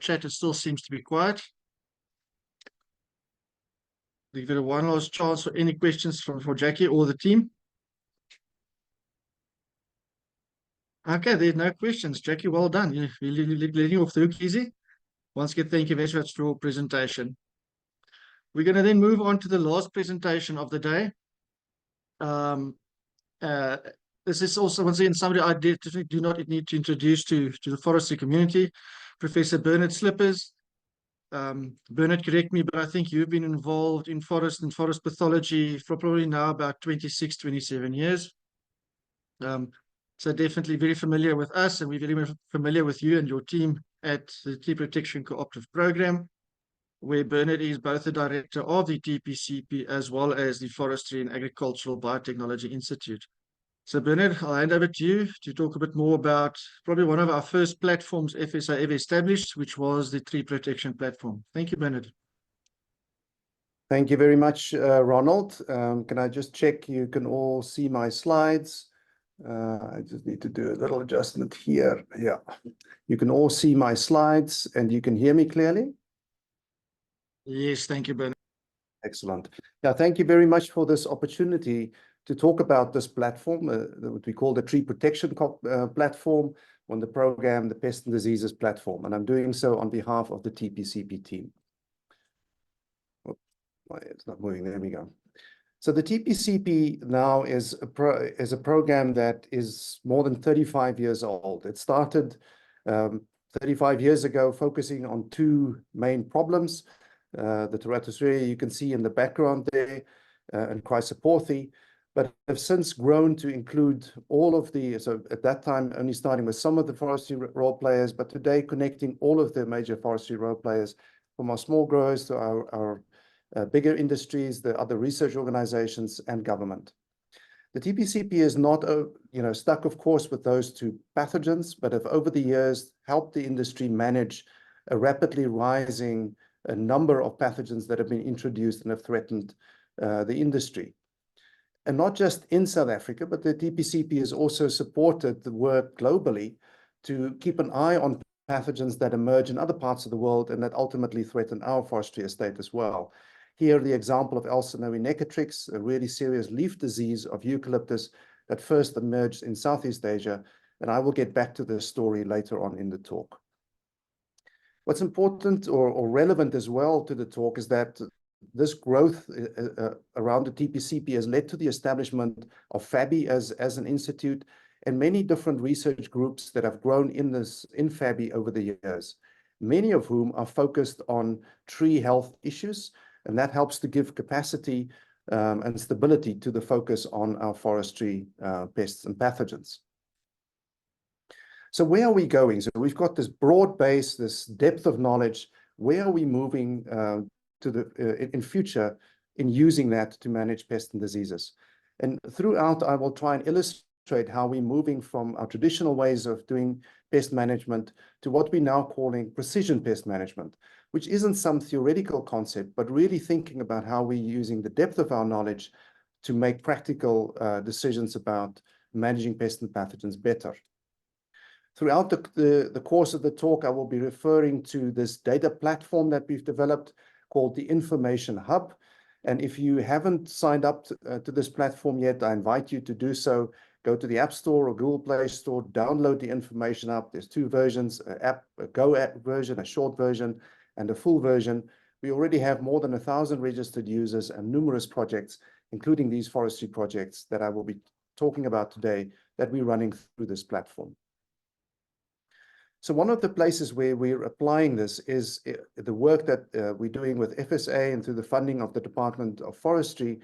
chat, it still seems to be quiet. Give it one last chance for any questions for Jackie or the team. Okay, there's no questions. Jackie, well done. You're letting off the hook easy. Once again, thank you very much for your presentation. We're going to then move on to the last presentation of the day. This is also, once again, somebody I definitely do not need to introduce to the forestry community, Professor Bernard Slippers. Bernard, correct me, but I think you've been involved in forest and forest pathology for probably now about 26, 27 years. So definitely very familiar with us, and we're very familiar with you and your team at the Tree Protection Cooperative Program, where Bernard is both the director of the TPCP as well as the Forestry and Agricultural Biotechnology Institute. So Bernard, I'll hand over to you to talk a bit more about probably one of our first platforms FSA ever established, which was the Tree Protection Platform. Thank you, Bernard. Thank you very much, Ronald. Can I just check you can all see my slides? I just need to do a little adjustment here. Yeah, you can all see my slides and you can hear me clearly? Yes, thank you, Bernard. Excellent. Yeah, thank you very much for this opportunity to talk about this platform, what we call the Tree Protection Platform, on the program, the Pest and Diseases Platform. And I'm doing so on behalf of the TPCP team. Oh, it's not moving. There we go. So the TPCP now is a program that is more than 35 years old. It started 35 years ago, focusing on two main problems. The Teratosauria you can see in the background there, and Chrysoporthe, but have since grown to include all of the, so at that time only starting with some of the forestry role players, but today connecting all of the major forestry role players, from our small growers to our bigger industries, the other research organizations and government. The TPCP is not stuck, of course, with those two pathogens, but have over the years helped the industry manage a rapidly rising number of pathogens that have been introduced and have threatened the industry. And not just in South Africa, but the TPCP has also supported the work globally to keep an eye on pathogens that emerge in other parts of the world and that ultimately threaten our forestry estate as well. Here, the example of Alcinoe necatrix, a really serious leaf disease of eucalyptus that first emerged in Southeast Asia, and I will get back to this story later on in the talk. What's important or relevant as well to the talk is that this growth around the TPCP has led to the establishment of FABI as an institute and many different research groups that have grown in FABI over the years, many of whom are focused on tree health issues, and that helps to give capacity and stability to the focus on our forestry pests and pathogens. So where are we going? So we've got this broad base, this depth of knowledge. Where are we moving in future in using that to manage pests and diseases? And throughout, I will try and illustrate how we're moving from our traditional ways of doing pest management to what we're now calling precision pest management, which isn't some theoretical concept, but really thinking about how we're using the depth of our knowledge to make practical decisions about managing pests and pathogens better. Throughout the course of the talk, I will be referring to this data platform that we've developed called the Information Hub. And if you haven't signed up to this platform yet, I invite you to do so. Go to the App Store or Google Play Store, download the Information Hub. There's two versions, a Go app version, a short version, and a full version. We already have more than 1,000 registered users and numerous projects, including these forestry projects that I will be talking about today that we're running through this platform. So one of the places where we're applying this is the work that we're doing with FSA and through the funding of the Department of Forestry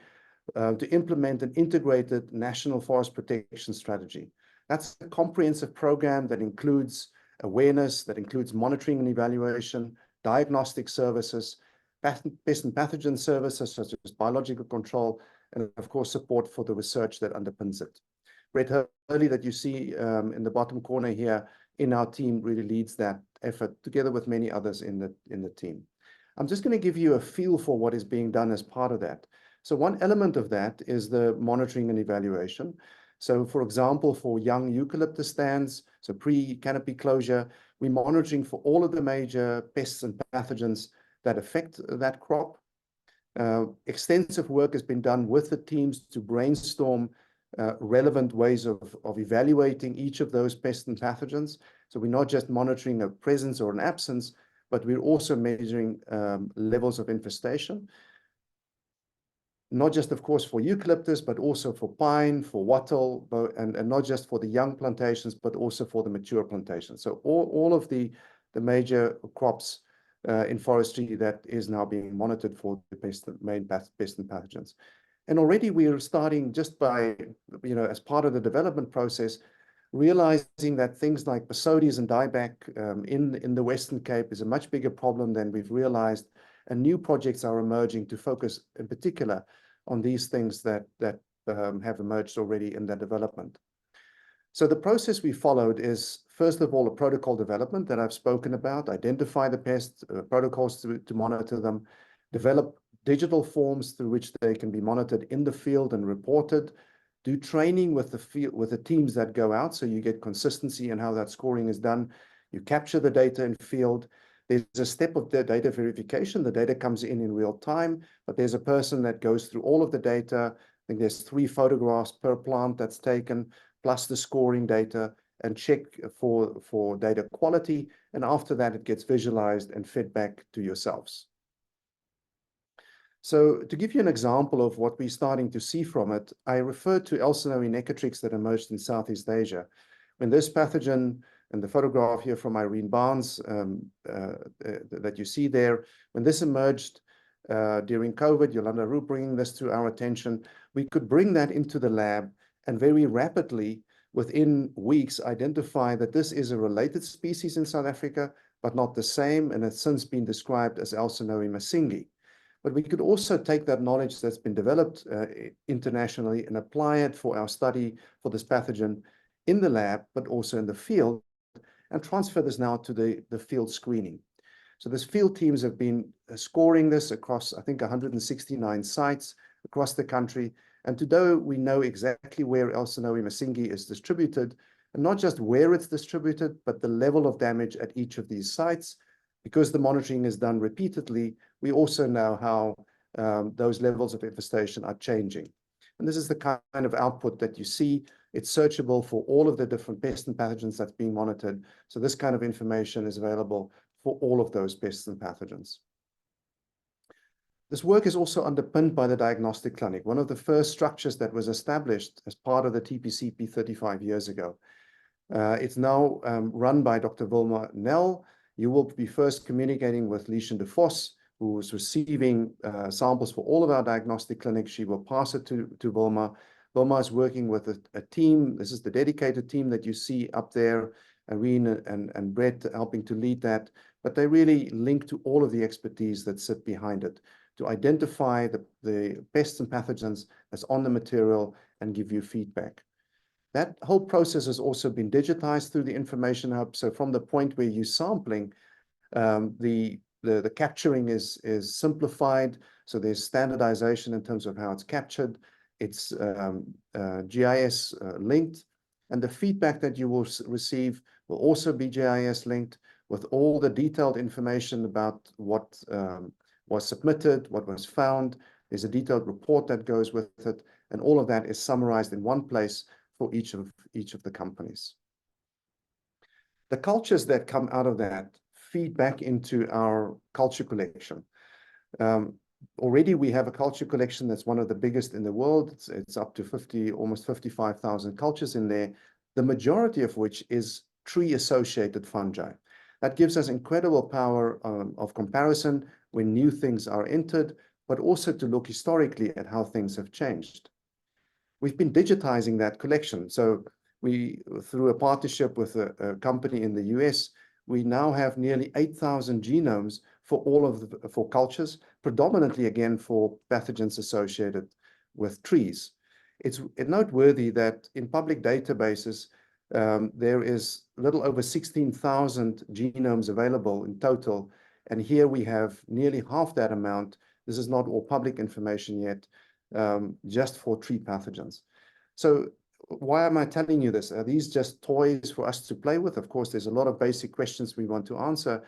to implement an integrated national forest protection strategy. That's a comprehensive program that includes awareness, that includes monitoring and evaluation, diagnostic services, pest and pathogen services such as biological control, and of course support for the research that underpins it. Brett Hurley that you see in the bottom corner here in our team really leads that effort together with many others in the team. I'm just going to give you a feel for what is being done as part of that. So one element of that is the monitoring and evaluation. So for example, for young eucalyptus stands, so pre-canopy closure, We're monitoring for all of the major pests and pathogens that affect that crop. Extensive work has been done with the teams to brainstorm relevant ways of evaluating each of those pests and pathogens. So we're not just monitoring a presence or an absence, but we're also measuring levels of infestation. Not just, of course, for eucalyptus, but also for pine, for wattle, and not just for the young plantations, but also for the mature plantations. So all of the major crops in forestry that is now being monitored for the main pests and pathogens. And already we are starting just by, as part of the development process, realizing that things like Basodius and dieback in the Western Cape is a much bigger problem than we've realized. And new projects are emerging to focus in particular on these things that have emerged already in their development. So the process we followed is, first of all, a protocol development that I've spoken about, identify the pests, protocols to monitor them, develop digital forms through which they can be monitored in the field and reported, do training with the teams that go out, so you get consistency in how that scoring is done. You capture the data in field. There's a step of the data verification. The data comes in real time, but there's a person that goes through all of the data. I think there's 3 photographs per plant that's taken, plus the scoring data, and check for data quality. And after that, it gets visualized and fed back to yourselves. So to give you an example of what we're starting to see from it, I referred to Elsinoe necrotrix that emerged in Southeast Asia. When this pathogen, and the photograph here from Irene Barnes that you see there, when this emerged during COVID, Yolanda Roop bringing this to our attention, we could bring that into the lab and very rapidly, within weeks, identify that this is a related species in South Africa, but not the same, and it's since been described as Elsinoe masingi. But we could also take that knowledge that's been developed internationally and apply it for our study for this pathogen in the lab, but also in the field, and transfer this now to the field screening. So this field teams have been scoring this across, I think, 169 sites across the country. And today we know exactly where Elsinoe masingi is distributed, and not just where it's distributed, but the level of damage at each of these sites. Because the monitoring is done repeatedly, we also know how those levels of infestation are changing. And this is the kind of output that you see. It's searchable for all of the different pests and pathogens that's being monitored. So this kind of information is available for all of those pests and pathogens. This work is also underpinned by the diagnostic clinic, one of the first structures that was established as part of the TPCP 35 years ago. It's now run by Dr. Wilma Nell. You will be first communicating with Leishan de Vos, who is receiving samples for all of our diagnostic clinics. She will pass it to Wilma. Wilma is working with a team. This is the dedicated team that you see up there, Irene and Brett helping to lead that. But they really link to all of the expertise that sit behind it to identify the pests and pathogens that's on the material and give you feedback. That whole process has also been digitized through the information hub. So from the point where you're sampling, the capturing is simplified. So there's standardization in terms of how it's captured. It's GIS linked, and the feedback that you will receive will also be GIS linked with all the detailed information about what was submitted, what was found. There's a detailed report that goes with it, and all of that is summarized in one place for each of the companies. The cultures that come out of that feed back into our culture collection. Already we have a culture collection that's one of the biggest in the world. It's up to almost 55,000 cultures in there, the majority of which is tree-associated fungi. That gives us incredible power of comparison when new things are entered, but also to look historically at how things have changed. We've been digitizing that collection. So through a partnership with a company in the US, we now have nearly 8,000 genomes for cultures, predominantly again for pathogens associated with trees. It's noteworthy that in public databases, there is a little over 16,000 genomes available in total. And here we have nearly half that amount. This is not all public information yet, just for tree pathogens. So why am I telling you this? Are these just toys for us to play with? Of course, there's a lot of basic questions we want to answer,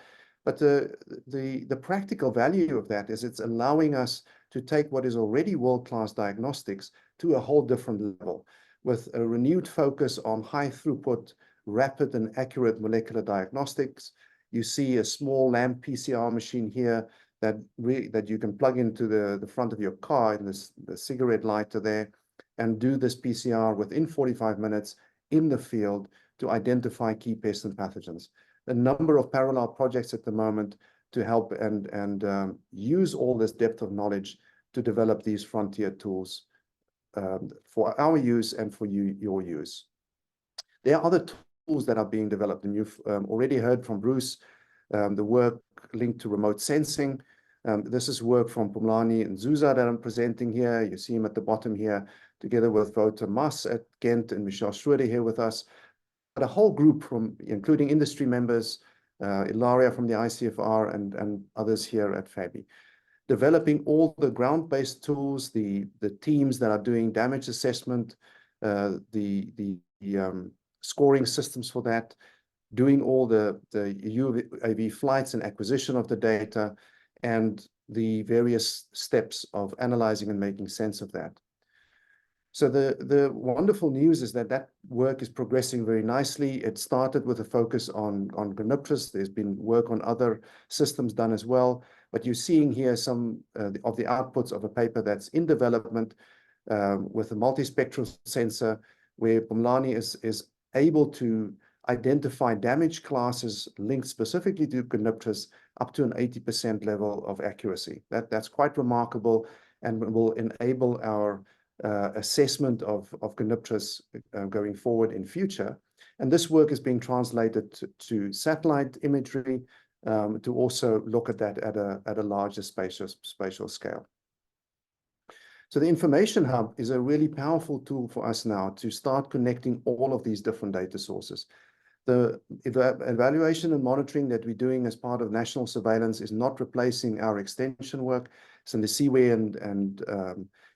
but the practical value of that is it's allowing us to take what is already world-class diagnostics to a whole different level, with a renewed focus on high throughput, rapid and accurate molecular diagnostics. You see a small lamp PCR machine here that you can plug into the front of your car in the cigarette lighter there, and do this PCR within 45 minutes in the field to identify key pests and pathogens. A number of parallel projects at the moment to help and use all this depth of knowledge to develop these frontier tools for our use and for your use. There are other tools that are being developed, and you've already heard from Bruce, the work linked to remote sensing. This is work from Pumlani and Zuza that I'm presenting here. You see him at the bottom here, together with Wouter Mas at Ghent and Michel Schroeder here with us. But a whole group including industry members, Ilaria from the ICFR and others here at FABI, developing all the ground-based tools, the teams that are doing damage assessment, the scoring systems for that, doing all the UAV flights and acquisition of the data, and the various steps of analyzing and making sense of that. So the wonderful news is that work is progressing very nicely. It started with a focus on Goniptris. There's been work on other systems done as well, but you're seeing here some of the outputs of a paper that's in development with a multispectral sensor, where Pumlani is able to identify damage classes linked specifically to Goniptris up to an 80% level of accuracy. That's quite remarkable, and will enable our assessment of Goniptris going forward in future. And this work is being translated to satellite imagery to also look at that at a larger spatial scale. So the Information Hub is a really powerful tool for us now to start connecting all of these different data sources. The evaluation and monitoring that we're doing as part of national surveillance is not replacing our extension work. So the Siwe and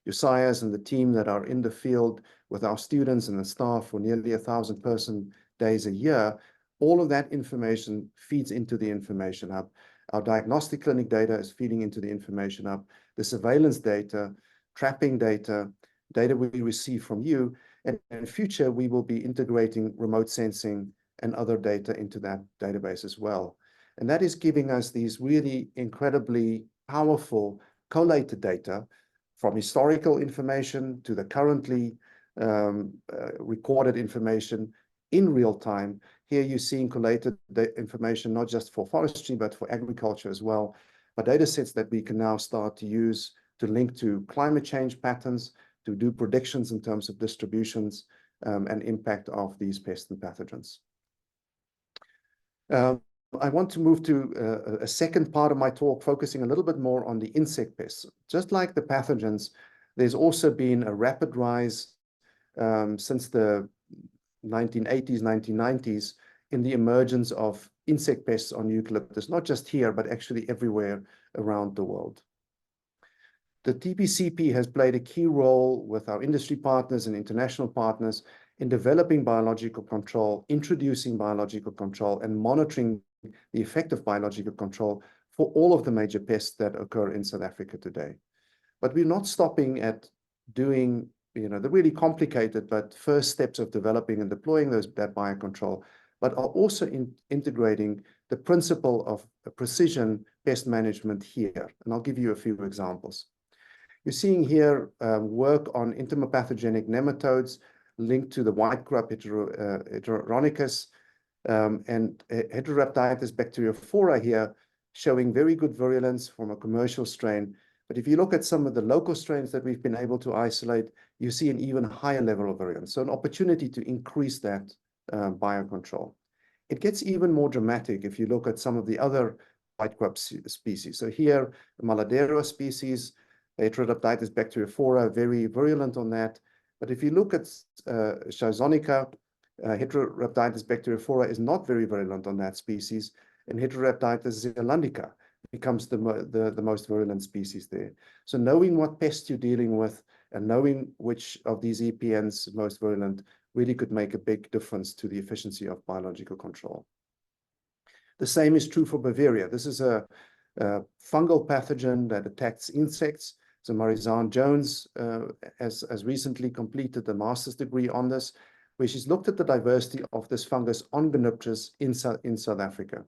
Josias and the team that are in the field with our students and the staff for nearly 1,000 person days a year, all of that information feeds into the Information Hub. Our diagnostic clinic data is feeding into the Information Hub. The surveillance data, trapping data, data we receive from you, and in future we will be integrating remote sensing and other data into that database as well. And that is giving us these really incredibly powerful collated data, from historical information to the currently recorded information in real time. Here you're seeing collated information, not just for forestry, but for agriculture as well. But data sets that we can now start to use to link to climate change patterns, to do predictions in terms of distributions and impact of these pests and pathogens. I want to move to a second part of my talk, focusing a little bit more on the insect pests. Just like the pathogens, there's also been a rapid rise since the 1980s, 1990s in the emergence of insect pests on eucalyptus, not just here, but actually everywhere around the world. The TPCP has played a key role with our industry partners and international partners in developing biological control, introducing biological control, and monitoring the effect of biological control for all of the major pests that occur in South Africa today. But we're not stopping at doing, the really complicated but first steps of developing and deploying that biocontrol, but are also integrating the principle of precision pest management here. And I'll give you a few examples. You're seeing here work on entomopathogenic nematodes linked to the white grub heteronicus and Heterorhabditis bacteriophora here, showing very good virulence from a commercial strain. But if you look at some of the local strains that we've been able to isolate, you see an even higher level of virulence. So an opportunity to increase that biocontrol. It gets even more dramatic if you look at some of the other white grub species. So here, the Maladero species, Heterorhabditis bacteriophora, very virulent on that. But if you look at Schizonycha, Heterorhabditis bacteriophora is not very virulent on that species, and Heterorhabditis zealandica becomes the most virulent species there. So knowing what pest you're dealing with And knowing which of these EPNs is most virulent really could make a big difference to the efficiency of biological control. The same is true for Bavaria. This is a fungal pathogen that attacks insects. So Marizanne Jones has recently completed a master's degree on this, where she's looked at the diversity of this fungus on Gonipteris in South Africa.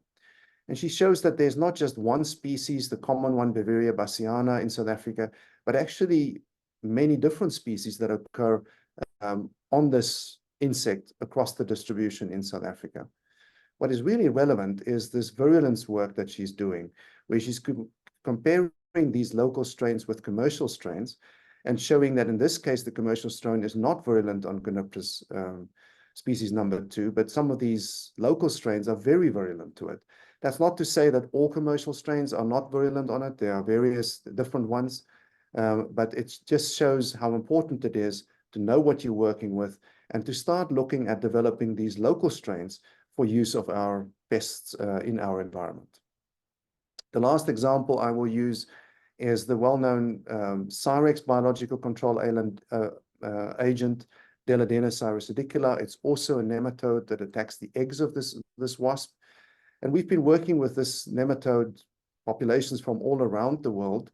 And she shows that there's not just one species, the common one, Bavaria bassiana in South Africa, but actually many different species that occur on this insect across the distribution in South Africa. What is really relevant is this virulence work that she's doing, where she's comparing these local strains with commercial strains and showing that in this case, the commercial strain is not virulent on Gonipteris species number 2, but some of these local strains are very virulent to it. That's not to say that all commercial strains are not virulent on it. There are various different ones, but it just shows how important it is to know what you're working with and to start looking at developing these local strains for use of our pests in our environment. The last example I will use is the well-known Cyrex biological control agent, Deladena cyrosidicula. It's also a nematode that attacks the eggs of this wasp. And we've been working with this nematode populations from all around the world.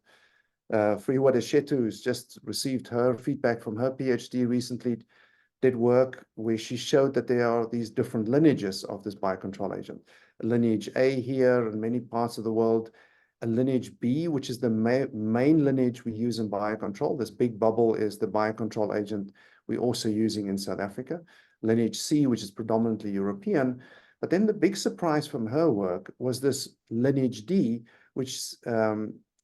Friwa Deshetu, who's just received her feedback from her PhD recently, did work where she showed that there are these different lineages of this biocontrol agent. A lineage A here in many parts of the world, a lineage B, which is the main lineage we use in biocontrol. This big bubble is the biocontrol agent we're also using in South Africa. Lineage C, which is predominantly European. But then the big surprise from her work was this lineage D, which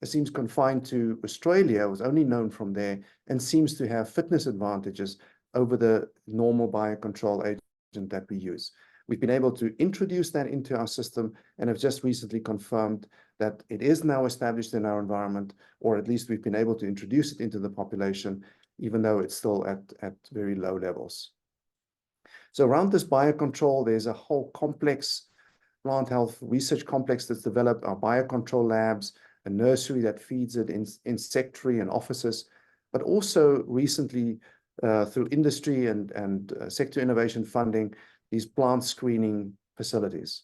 seems confined to Australia, was only known from there, and seems to have fitness advantages over the normal biocontrol agent that we use. We've been able to introduce that into our system and have just recently confirmed that it is now established in our environment, or at least we've been able to introduce it into the population, even though it's still at very low levels. So around this biocontrol, there's a whole complex plant health research complex that's developed, our biocontrol labs, a nursery that feeds it, insectary and offices, but also recently through industry and sector innovation funding, these plant screening facilities.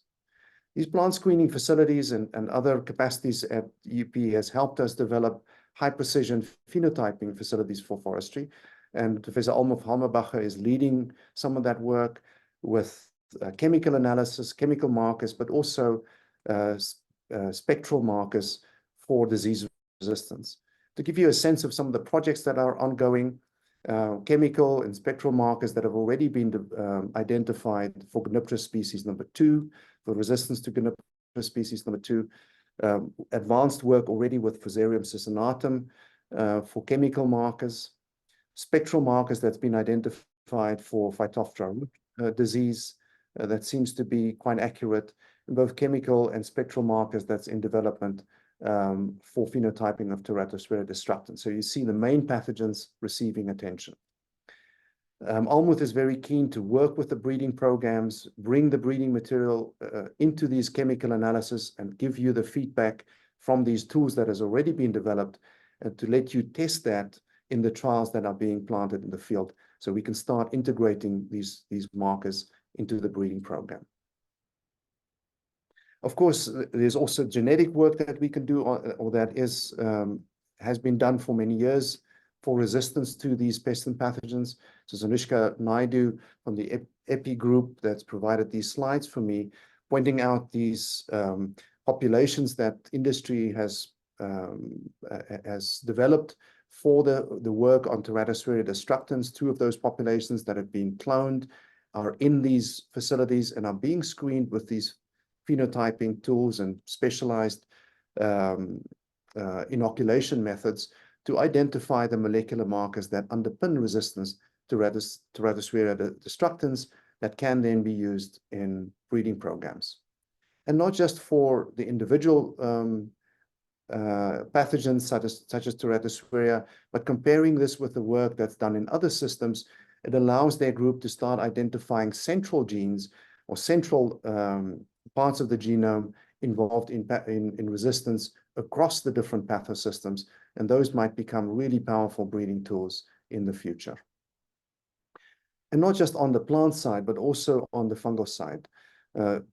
These plant screening facilities and other capacities at UP has helped us develop high precision phenotyping facilities for forestry. And Professor Almof Hammerbacher is leading some of that work with chemical analysis, chemical markers, but also spectral markers for disease resistance. To give you a sense of some of the projects that are ongoing, chemical and spectral markers that have already been identified for Gonipteris species number 2, for resistance to Gonipteris species number 2, advanced work already with Fusarium cincinatum for chemical markers, spectral markers that's been identified for Phytophthora root disease that seems to be quite accurate, in both chemical and spectral markers that's in development for phenotyping of Teratosphera destructans. So you see the main pathogens receiving attention. Almuth is very keen to work with the breeding programs, bring the breeding material into these chemical analysis and give you the feedback from these tools that has already been developed and to let you test that in the trials that are being planted in the field so we can start integrating these markers into the breeding program. Of course, there's also genetic work that we can do or that has been done for many years for resistance to these pests and pathogens. So Zanushka Naidu from the EPI group that's provided these slides for me, pointing out these populations that industry has developed for the work on Teratosphera destructans. 2 of those populations that have been cloned are in these facilities and are being screened with these phenotyping tools and specialized inoculation methods to identify the molecular markers that underpin resistance to Teratosphera destructans that can then be used in breeding programs. And not just for the individual pathogens such as Teratosphera, but comparing this with the work that's done in other systems, it allows their group to start identifying central genes or central parts of the genome involved in resistance across the different pathosystems, and those might become really powerful breeding tools in the future. And not just on the plant side, but also on the fungal side.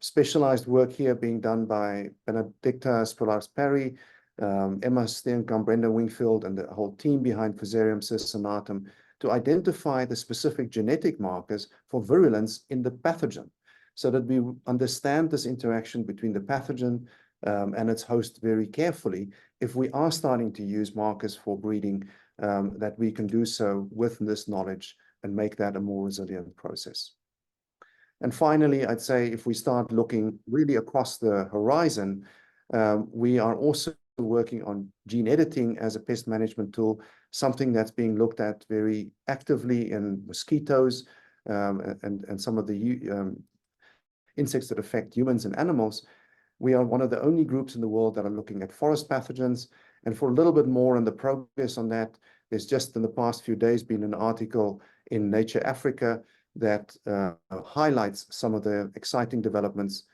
Specialized work here being done by Benedicta Spolars-Perry, Emma Steenkamp, Brenda Wingfield, and the whole team behind Fusarium cisternatum to identify the specific genetic markers for virulence in the pathogen, so that we understand this interaction between the pathogen and its host very carefully. If we are starting to use markers for breeding, that we can do so with this knowledge and make that a more resilient process. And finally, I'd say if we start looking really across the horizon, we are also working on gene editing as a pest management tool, something that's being looked at very actively in mosquitoes and some of the insects that affect humans and animals. We are one of the only groups in the world that are looking at forest pathogens. And for a little bit more on the progress on that, there's just in the past few days been an article in Nature Africa that highlights some of the exciting developments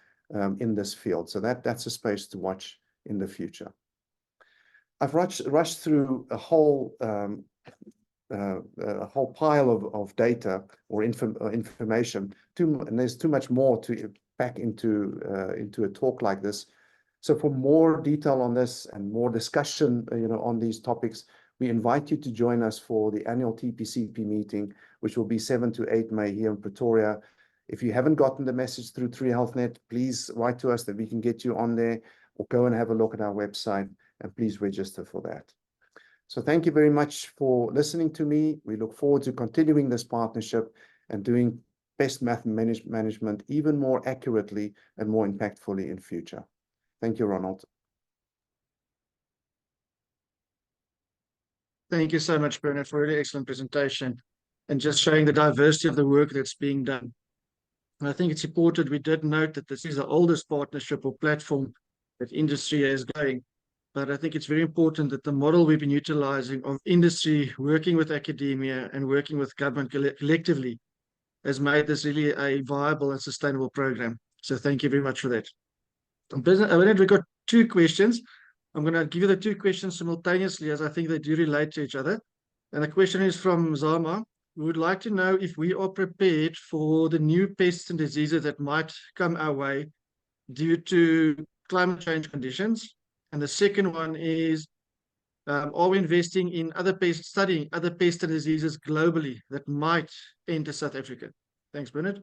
in this field. So that's a space to watch in the future. I've rushed through a whole pile of data or information, and there's too much more to pack into a talk like this. So for more detail on this and more discussion, on these topics, we invite you to join us for the annual TPCP meeting, which will be 7 to 8 May here in Pretoria. If you haven't gotten the message through Tree Health Net, please write to us that we can get you on there, or go and have a look at our website, and please register for that. So thank you very much for listening to me. We look forward to continuing this partnership and doing pest management even more accurately and more impactfully in future. Thank you, Ronald. Thank you so much, Bernard, for a really excellent presentation and just showing the diversity of the work that's being done. And I think it's important we did note that this is the oldest partnership or platform that industry is going. But I think it's very important that the model we've been utilizing of industry working with academia and working with government collectively has made this really a viable and sustainable program. So thank you very much for that. Bernard, we've got 2 questions. I'm going to give you the 2 questions simultaneously, as I think they do relate to each other. And the question is from Zama. We would like to know if we are prepared for the new pests and diseases that might come our way due to climate change conditions. And the second one is, are we investing in studying other pests and diseases globally that might enter South Africa? Thanks, Bernard.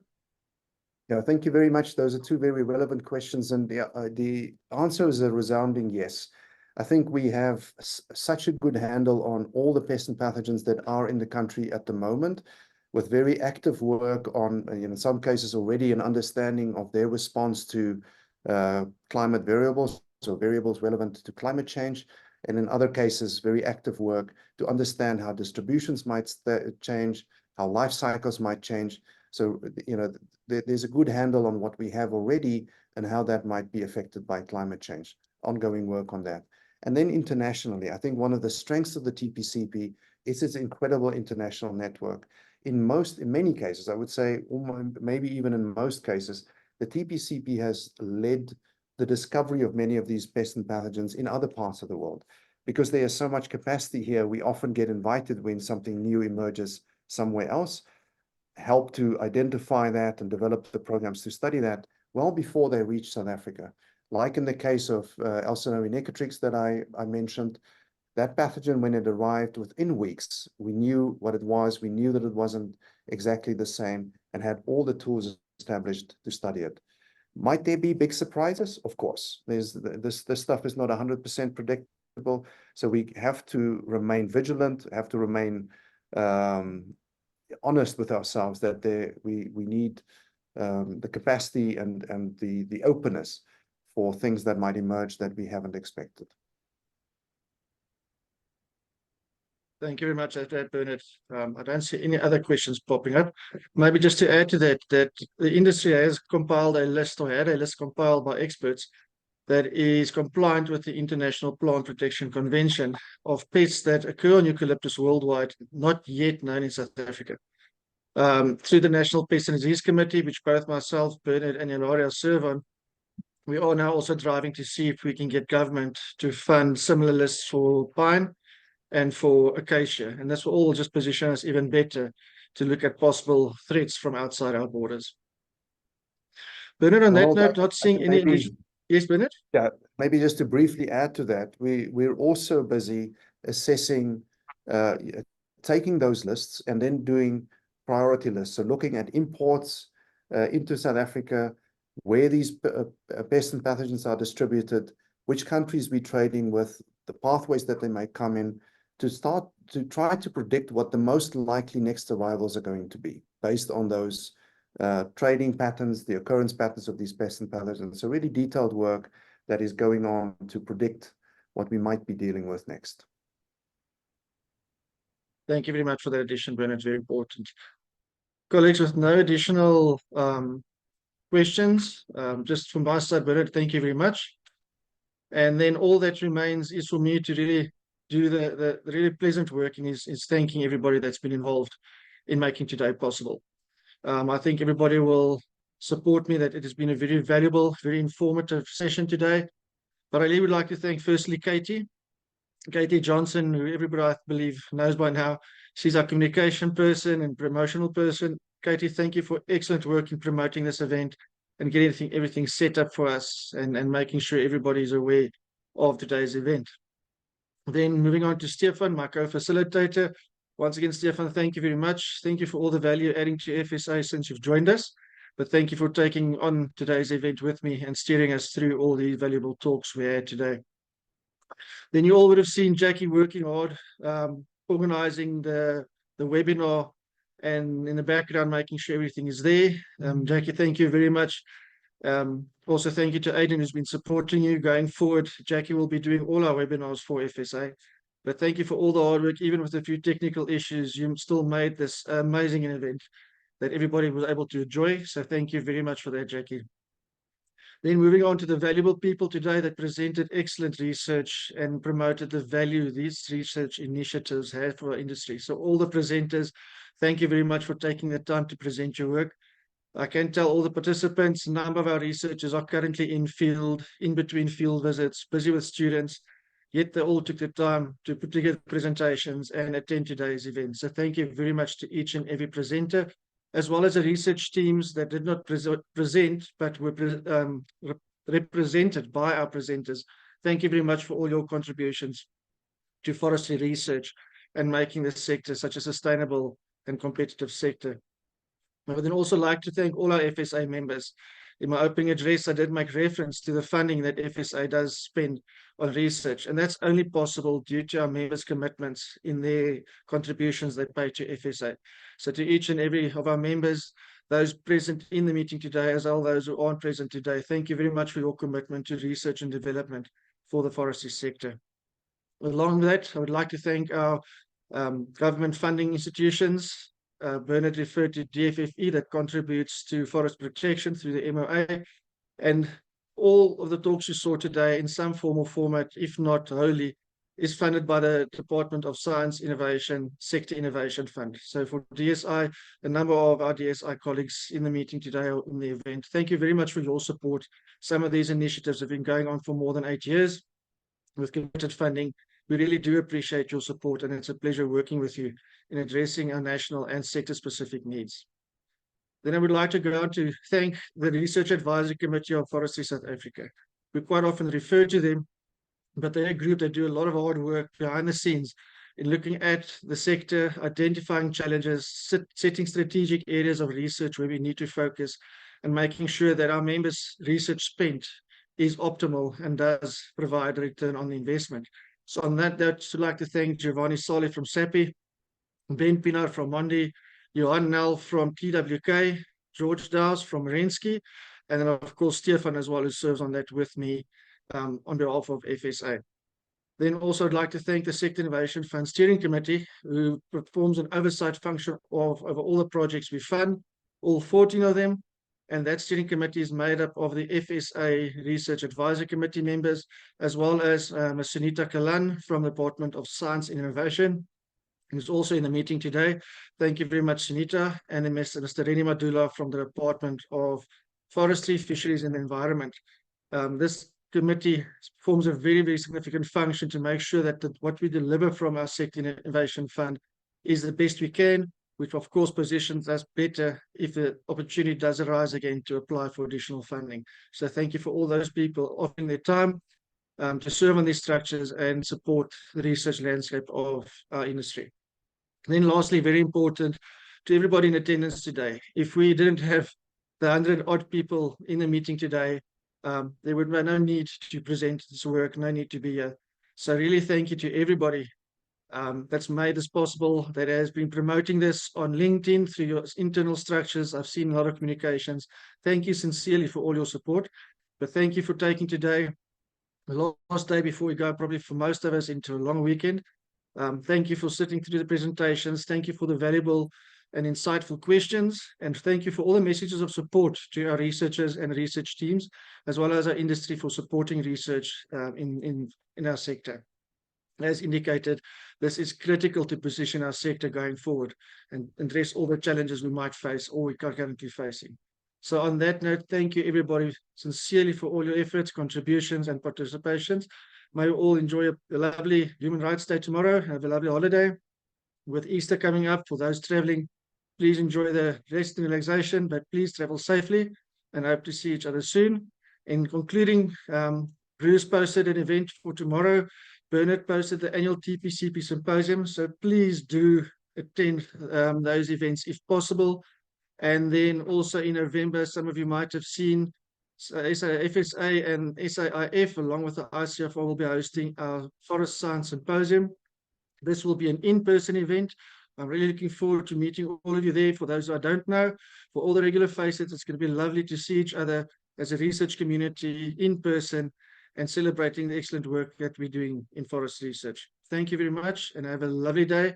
Yeah, thank you very much. Those are 2 very relevant questions, and the answer is a resounding yes. I think we have such a good handle on all the pests and pathogens that are in the country at the moment, with very active work on, in some cases already an understanding of their response to climate variables, so variables relevant to climate change, and in other cases, very active work to understand how distributions might change, how life cycles might change. So, there's a good handle on what we have already and how that might be affected by climate change. Ongoing work on that. And then internationally, I think one of the strengths of the TPCP is its incredible international network. In many cases, I would say, maybe even in most cases, the TPCP has led the discovery of many of these pests and pathogens in other parts of the world. Because there is so much capacity here, we often get invited when something new emerges somewhere else, help to identify that and develop the programs to study that well before they reach South Africa. Like in the case of Alcinoe necatrix that I mentioned, that pathogen, when it arrived within weeks, we knew what it was, we knew that it wasn't exactly the same, and had all the tools established to study it. Might there be big surprises? Of course. This stuff is not 100% predictable, so we have to remain vigilant, have to remain honest with ourselves that we need the capacity and the openness for things that might emerge that we haven't expected. Thank you very much for that, Bernard. I don't see any other questions popping up. Maybe just to add to that, that the industry has compiled a list, or had a list compiled by experts, that is compliant with the International Plant Protection Convention of pests that occur on eucalyptus worldwide, not yet known in South Africa. Through the National Pest and Disease Committee, which both myself, Bernard, and Ilaria serve on, We are now also driving to see if we can get government to fund similar lists for pine and for acacia. And this will all just position us even better to look at possible threats from outside our borders. Bernard, on that Ronald, note, not I seeing can any maybe, additional... Yes, Bernard? yeah, maybe just to briefly add to that, we're also busy assessing, taking those lists and then doing priority lists. So looking at imports into South Africa, where these pests and pathogens are distributed, which countries we're trading with, the pathways that they may come in, to start to try to predict what the most likely next arrivals are going to be based on those trading patterns, the occurrence patterns of these pests and pathogens. So really detailed work that is going on to predict what we might be dealing with next. Thank you very much for that addition, Bernard. Very important. Colleagues, with no additional questions, just from my side, Bernard, thank you very much. And then all that remains is for me to really do the really pleasant work, and is thanking everybody that's been involved in making today possible. I think everybody will support me that it has been a very valuable, very informative session today. But I really would like to thank firstly Katie Johnson, who everybody I believe knows by now. She's our communication person and promotional person. Katie, thank you for excellent work in promoting this event and getting everything set up for us, and making sure everybody is aware of today's event. Then moving on to Stefan, my co-facilitator. Once again, Stefan, thank you very much. Thank you for all the value adding to FSA since you've joined us. But thank you for taking on today's event with me and steering us through all the valuable talks we had today. Then you all would have seen Jackie working hard, organizing the webinar, and in the background making sure everything is there. Jackie, thank you very much. Also, thank you to Aidan, who's been supporting you going forward. Jackie will be doing all our webinars for FSA. But thank you for all the hard work. Even with a few technical issues, you still made this amazing event that everybody was able to enjoy. So thank you very much for that, Jackie. Then moving on to the valuable people today that presented excellent research and promoted the value these research initiatives have for our industry. So all the presenters, thank you very much for taking the time to present your work. I can tell all the participants, a number of our researchers are currently in field, in between field visits, busy with students, yet they all took the time to put together presentations and attend today's event. So thank you very much to each and every presenter, as well as the research teams that did not present, but were represented by our presenters. Thank you very much for all your contributions to forestry research and making this sector such a sustainable and competitive sector. I would then also like to thank all our FSA members. In my opening address, I did make reference to the funding that FSA does spend on research, and that's only possible due to our members' commitments in their contributions they pay to FSA. So to each and every of our members, those present in the meeting today, as well as those who aren't present today, thank you very much for your commitment to research and development for the forestry sector. Along with that, I would like to thank our government funding institutions. Bernard referred to DFFE that contributes to forest protection through the MOA, and all of the talks you saw today in some form or format, if not wholly, is funded by the Department of Science, Innovation, Sector Innovation Fund. So for DSI, a number of our DSI colleagues in the meeting today or in the event, thank you very much for your support. Some of these initiatives have been going on for more than 8 years with committed funding. We really do appreciate your support, and it's a pleasure working with you in addressing our national and sector-specific needs. Then I would like to go on to thank the Research Advisory Committee of Forestry South Africa. We quite often refer to them, but they're a group that do a lot of hard work behind the scenes in looking at the sector, identifying challenges, setting strategic areas of research where we need to focus, and making sure that our members' research spent is optimal and does provide a return on the investment. So on that note, I'd like to thank Giovanni Soli from SAPI, Ben Pinar from Mondi, Johan Nel from PWK, George Dowes from Rensky, and then of course Stefan as well, who serves on that with me on behalf of FSA. Then also I'd like to thank the Sector Innovation Fund Steering Committee, who performs an oversight function over all the projects we fund, all 14 of them. And that steering committee is made up of the FSA Research Advisory Committee members, as well as Ms. Sunita Kalan from the Department of Science and Innovation, who's also in the meeting today. Thank you very much, Sunita. And then Mr. Reni Madula from the Department of Forestry, Fisheries and Environment. This committee forms a very, very significant function to make sure that what we deliver from our Sector Innovation Fund is the best we can, which of course positions us better if the opportunity does arise again to apply for additional funding. So thank you for all those people offering their time to serve on these structures and support the research landscape of our industry. And then lastly, very important to everybody in attendance today, if we didn't have the 100-odd people in the meeting today, there would be no need to present this work, no need to be here. So really thank you to everybody that's made this possible, that has been promoting this on LinkedIn through your internal structures. I've seen a lot of communications. Thank you sincerely for all your support, but thank you for taking today, the last day before we go, probably for most of us, into a long weekend. Thank you for sitting through the presentations. Thank you for the valuable and insightful questions. And thank you for all the messages of support to our researchers and research teams, as well as our industry for supporting research in our sector. As indicated, this is critical to position our sector going forward and address all the challenges we might face or we are currently facing. So on that note, thank you everybody sincerely for all your efforts, contributions and participations. May you all enjoy a lovely Human Rights Day tomorrow. Have a lovely holiday. With Easter coming up, for those traveling, please enjoy the rest and relaxation, but please travel safely and I hope to see each other soon. In concluding, Bruce posted an event for tomorrow. Bernard posted the annual TPCP symposium, so please do attend those events if possible. And then also in November, some of you might have seen FSA and SAIF, along with the ICFR, will be hosting our Forest Science Symposium. This will be an in-person event. I'm really looking forward to meeting all of you there. For those who I don't know, for all the regular faces, it's going to be lovely to see each other as a research community in person and celebrating the excellent work that we're doing in forest research. Thank you very much and have a lovely day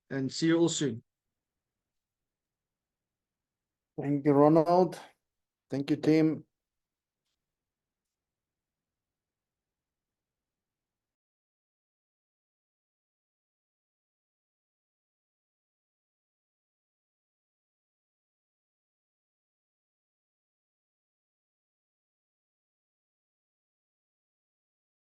and see you all soon. Thank you, Ronald. Thank you, team.